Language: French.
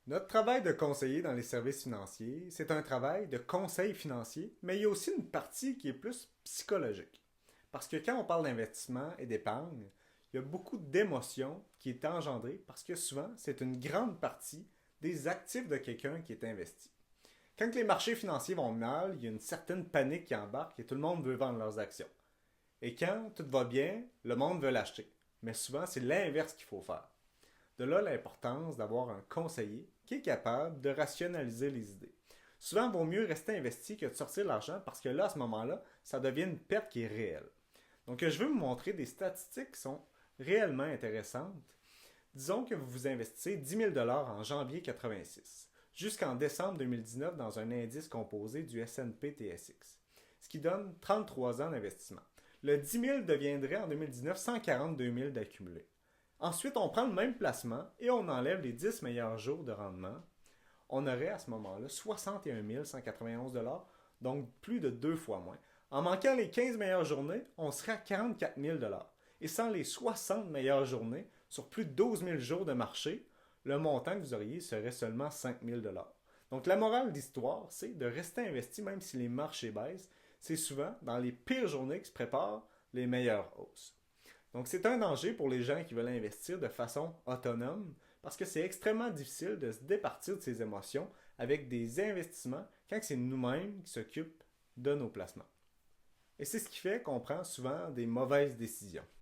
Notre travail de conseiller dans les services financiers, c'est un travail de conseil financier, mais il y a aussi une partie qui est plus psychologique. Parce que quand on parle d'investissement et d'épargne, il y a beaucoup d'émotions qui est engendrée parce que souvent, c'est une grande partie des actifs de quelqu'un qui est investi. Quand les marchés financiers vont mal, il y a une certaine panique qui embarque et tout le monde veut vendre leurs actions. Et quand tout va bien, le monde veut l'acheter. Mais souvent, c'est l'inverse qu'il faut faire. De là l'importance d'avoir un conseiller qui est capable de rationaliser les idées. Souvent, il vaut mieux rester investi que de sortir l'argent parce que là, à ce moment-là, ça devient une perte qui est réelle. Donc, je veux vous montrer des statistiques qui sont réellement intéressantes. Disons que vous vous investissez 10 000 en janvier 86 jusqu'en décembre 2019 dans un indice composé du S&P TSX, ce qui donne 33 ans d'investissement. Le 10 000 deviendrait en 2019 142 000 d'accumulé. Ensuite, on prend le même placement et on enlève les 10 meilleurs jours de rendement. On aurait à ce moment-là 61 191 donc plus de deux fois moins. En manquant les 15 meilleures journées, on serait à 44 000 et sans les 60 meilleures journées, sur plus de 12 000 jours de marché, le montant que vous auriez serait seulement 5 000 Donc la morale de l'histoire, c'est de rester investi même si les marchés baissent. C'est souvent dans les pires journées que se préparent les meilleures hausses. Donc c'est un danger pour les gens qui veulent investir de façon autonome parce que c'est extrêmement difficile de se départir de ses émotions avec des investissements quand c'est nous-mêmes qui s'occupent de nos placements. Et c'est ce qui fait qu'on prend souvent des mauvaises décisions.